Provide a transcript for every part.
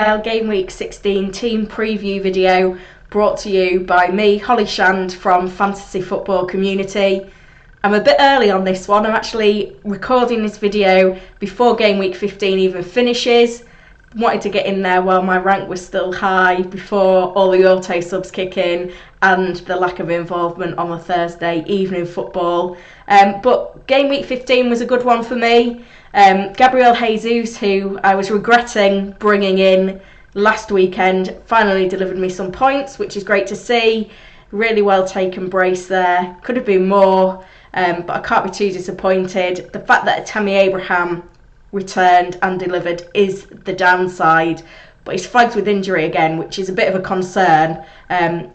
FPL Gameweek 16 team preview video brought to you by me, Holly Shand from Fantasy Football Community. I'm a bit early on this one. I'm actually recording this video before Gameweek 15 even finishes. Wanted to get in there while my rank was still high before all the auto subs kick in and the lack of involvement on a Thursday evening football. But Gameweek 15 was a good one for me. Gabriel Jesus, who I was regretting bringing in last weekend, finally delivered me some points, which is great to see. Really well taken brace there. Could have been more, but I can't be too disappointed. The fact that Tammy Abraham returned and delivered is the downside, but he's flagged with injury again, which is a bit of a concern.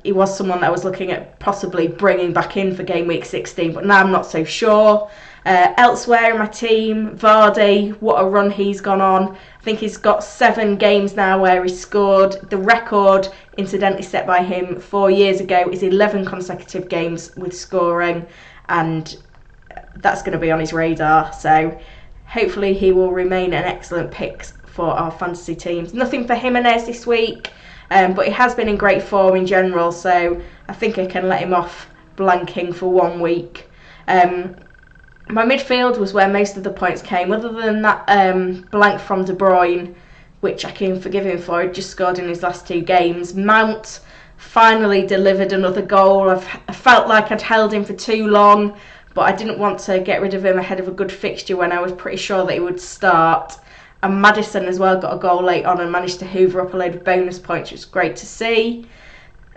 He was someone that I was looking at possibly bringing back in for Game Week 16, but now I'm not so sure. Elsewhere in my team, Vardy, what a run he's gone on. I think he's got 7 games now where he's scored. The record, incidentally set by him 4 years ago, is 11 consecutive games with scoring, and that's going to be on his radar. So hopefully he will remain an excellent pick for our fantasy teams. Nothing for Jimenez this week, but he has been in great form in general, so I think I can let him off blanking for 1 week. My midfield was where most of the points came, other than that blank from De Bruyne, which I can forgive him for. He just scored in his last 2 games. Mount finally delivered another goal. I felt like I'd held him for too long, but I didn't want to get rid of him ahead of a good fixture when I was pretty sure that he would start. And Maddison as well got a goal late on and managed to hoover up a load of bonus points, which was great to see.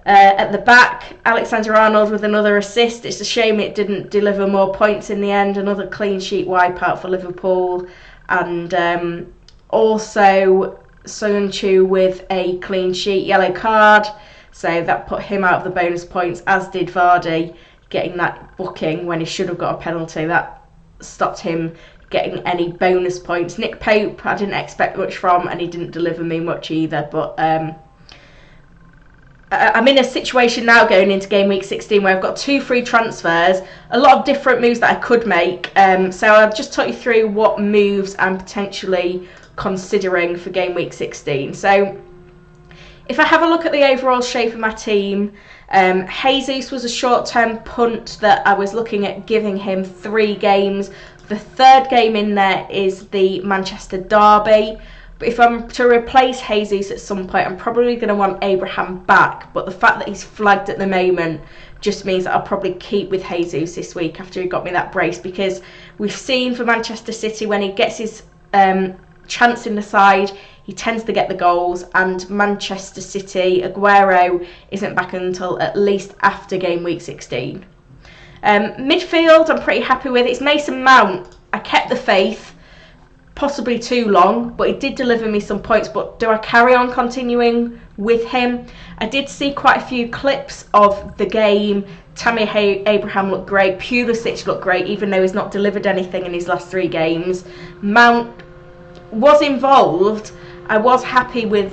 At the back, Alexander-Arnold with another assist. It's a shame it didn't deliver more points in the end. Another clean sheet wipeout for Liverpool. And also Soyuncu with a clean sheet yellow card. So that put him out of the bonus points, as did Vardy, getting that booking when he should have got a penalty. That stopped him getting any bonus points. Nick Pope, I didn't expect much from, and he didn't deliver me much either. But I'm in a situation now going into Game Week 16 where I've got 2 free transfers, a lot of different moves that I could make. So I'll just talk you through what moves I'm potentially considering for Game Week 16. So if I have a look at the overall shape of my team, Jesus was a short-term punt that I was looking at giving him 3 games. The 3rd game in there is the Manchester derby. But if I'm to replace Jesus at some point, I'm probably going to want Abraham back. But the fact that he's flagged at the moment just means that I'll probably keep with Jesus this week after he got me that brace. Because we've seen for Manchester City, when he gets his chance in the side, he tends to get the goals. And Manchester City, Aguero isn't back until at least after Game Week 16. Midfield, I'm pretty happy with. It's Mason Mount. I kept the faith. Possibly too long, but he did deliver me some points. But do I carry on continuing with him? I did see quite a few clips of the game. Tammy Abraham looked great. Pulisic looked great, even though he's not delivered anything in his last 3 games. Mount was involved. I was happy with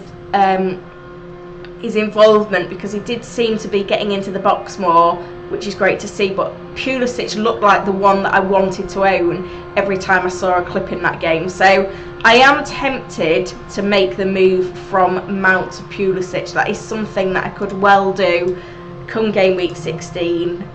his involvement because he did seem to be getting into the box more, which is great to see. But Pulisic looked like the one that I wanted to own every time I saw a clip in that game. So I am tempted to make the move from Mount to Pulisic. That is something that I could well do come Game Week 16.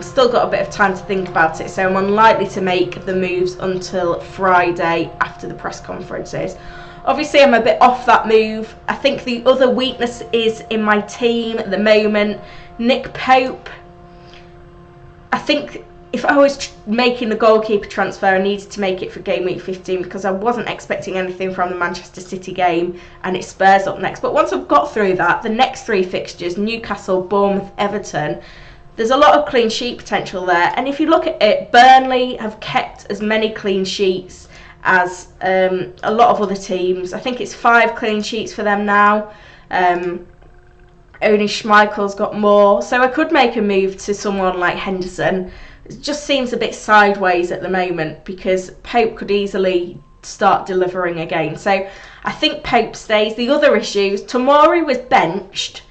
Still got a bit of time to think about it, so I'm unlikely to make the moves until Friday after the press conferences. Obviously, I'm a bit off that move. I think the other weakness is in my team at the moment. Nick Pope. I think if I was making the goalkeeper transfer, I needed to make it for Game Week 15 because I wasn't expecting anything from the Manchester City game, and it's Spurs up next. But once I've got through that, the next 3 fixtures, Newcastle, Bournemouth, Everton, there's a lot of clean sheet potential there. And if you look at it, Burnley have kept as many clean sheets as a lot of other teams. I think it's 5 clean sheets for them now. Only Schmeichel's got more, so I could make a move to someone like Henderson. It just seems a bit sideways at the moment because Pope could easily start delivering again. So I think Pope stays. The other issues, Tomori was benched,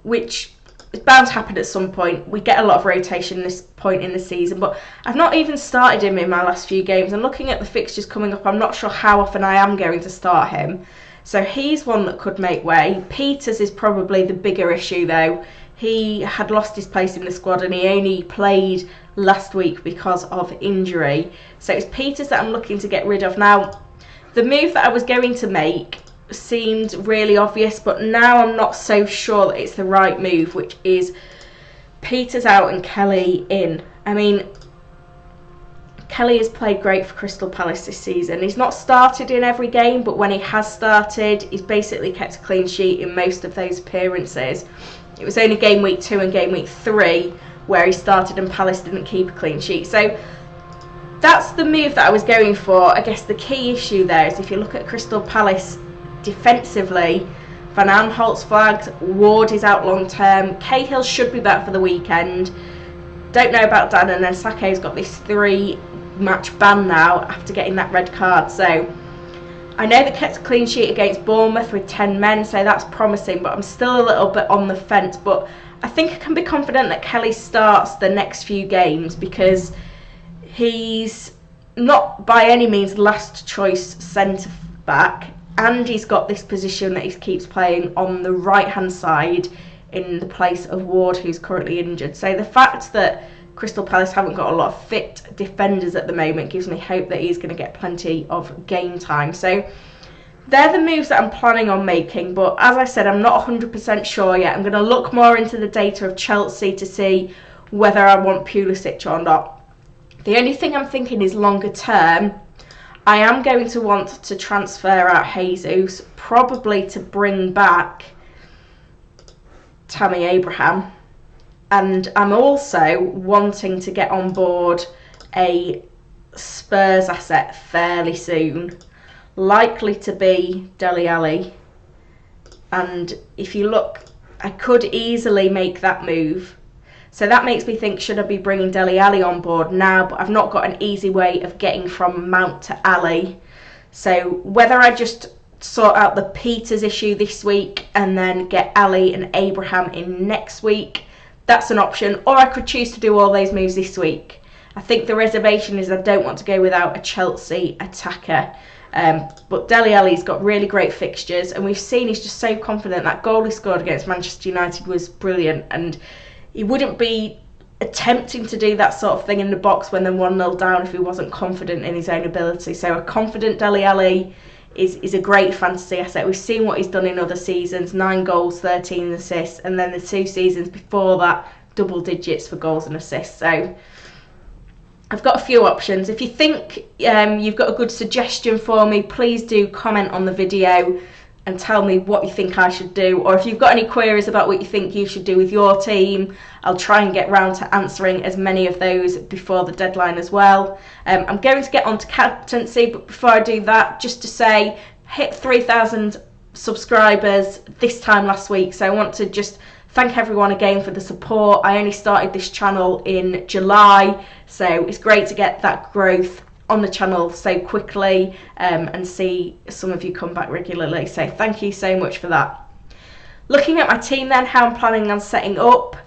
which is bound to happen at some point. We get a lot of rotation at this point in the season, but I've not even started him in my last few games. And looking at the fixtures coming up, I'm not sure how often I am going to start him. So he's one that could make way. Peters is probably the bigger issue though. He had lost his place in the squad and he only played last week because of injury. So it's Peters that I'm looking to get rid of. Now, the move that I was going to make seemed really obvious, but now I'm not so sure that it's the right move, which is Peters out and Kelly in. I mean, Kelly has played great for Crystal Palace this season. He's not started in every game, but when he has started, he's basically kept a clean sheet in most of those appearances. It was only game week 2 and game week 3 where he started and Palace didn't keep a clean sheet. So that's the move that I was going for. I guess the key issue there is if you look at Crystal Palace defensively, Van Aanholt's flagged, Ward is out long term, Cahill should be back for the weekend. Don't know about Dan, and then Sake's got this 3-match ban now after getting that red card. So I know they kept a clean sheet against Bournemouth with 10 men, so that's promising, but I'm still a little bit on the fence. But I think I can be confident that Kelly starts the next few games because he's not by any means last choice centre back, and he's got this position that he keeps playing on the right hand side in the place of Ward, who's currently injured. So the fact that Crystal Palace haven't got a lot of fit defenders at the moment gives me hope that he's going to get plenty of game time. So they're the moves that I'm planning on making, but as I said, I'm not 100% sure yet. I'm going to look more into the data of Chelsea to see whether I want Pulisic or not. The only thing I'm thinking is longer term, I am going to want to transfer out Jesus, probably to bring back Tammy Abraham, and I'm also wanting to get on board a Spurs asset fairly soon, likely to be Alli. And if you look, I could easily make that move. So that makes me think, should I be bringing Alli on board now? But I've not got an easy way of getting from Mount to Alli. So whether I just sort out the Peters issue this week and then get Alli and Abraham in next week, that's an option. Or I could choose to do all those moves this week. I think the reservation is I don't want to go without a Chelsea attacker. But Dele Alli's got really great fixtures, and we've seen he's just so confident. That goal he scored against Manchester United was brilliant, and he wouldn't be attempting to do that sort of thing in the box when they're 1-0 down if he wasn't confident in his own ability. So a confident Dele Alli is a great fantasy asset. We've seen what he's done in other seasons, 9 goals, 13 assists, and then the 2 seasons before that, double digits for goals and assists. So I've got a few options. If you think you've got a good suggestion for me, please do comment on the video and tell me what you think I should do, or if you've got any queries about what you think you should do with your team, I'll try and get round to answering as many of those before the deadline as well. I'm going to get on to captaincy, but before I do that, just to say, hit 3,000 subscribers this time last week, so I want to just thank everyone again for the support. I only started this channel in July, so it's great to get that growth on the channel so quickly and see some of you come back regularly, so thank you so much for that. Looking at my team then, how I'm planning on setting up,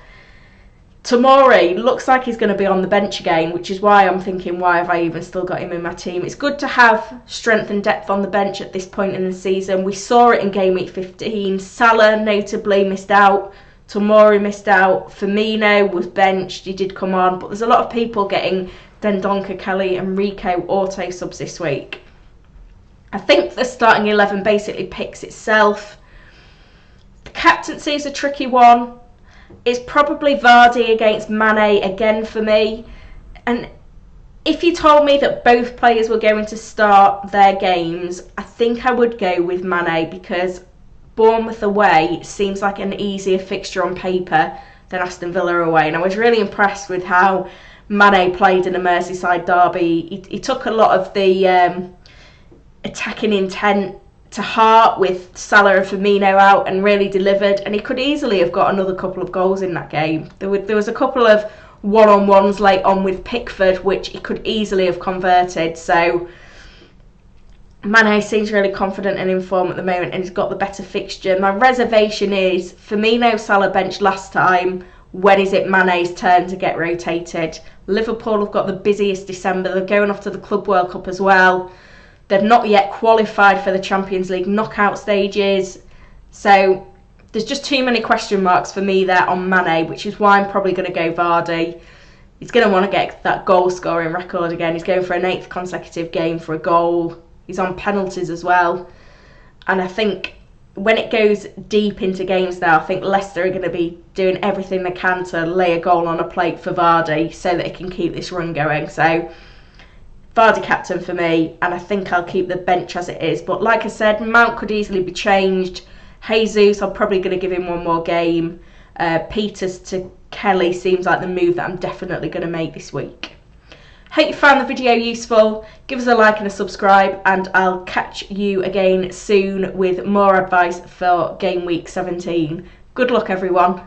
Tomori looks like he's going to be on the bench again, which is why I'm thinking, why have I even still got him in my team? It's good to have strength and depth on the bench at this point in the season. We saw it in game week 15. Salah notably missed out, Tomori missed out, Firmino was benched, he did come on, but there's a lot of people getting Dendonka, Kelly and Rico auto subs this week. I think the starting 11 basically picks itself. The captaincy is a tricky one. It's probably Vardy against Mane again for me. And if you told me that both players were going to start their games, I think I would go with Mane, because Bournemouth away seems like an easier fixture on paper than Aston Villa away. And I was really impressed with how Mane played in a Merseyside derby. He took a lot of the attacking intent to heart with Salah and Firmino out and really delivered, and he could easily have got another couple of goals in that game. There was a couple of one-on-ones late on with Pickford which he could easily have converted. So Mane seems really confident and in form at the moment, and he's got the better fixture. My reservation is Firmino, Salah benched last time. When is it Mane's turn to get rotated? Liverpool have got the busiest December. They're going off to the Club World Cup as well. They've not yet qualified for the Champions League knockout stages. So there's just too many question marks for me there on Mane, which is why I'm probably going to go Vardy. He's going to want to get that goal scoring record again. He's going for an 8th consecutive game for a goal. He's on penalties as well. And I think when it goes deep into games now, I think Leicester are going to be doing everything they can to lay a goal on a plate for Vardy so that he can keep this run going. So Vardy captain for me, and I think I'll keep the bench as it is. But like I said, Mount could easily be changed. Jesus, I'm probably going to give him one more game. Peters to Kelly seems like the move that I'm definitely going to make this week. Hope you found the video useful. Give us a like and a subscribe, and I'll catch you again soon with more advice for Game Week 17. Good luck, everyone.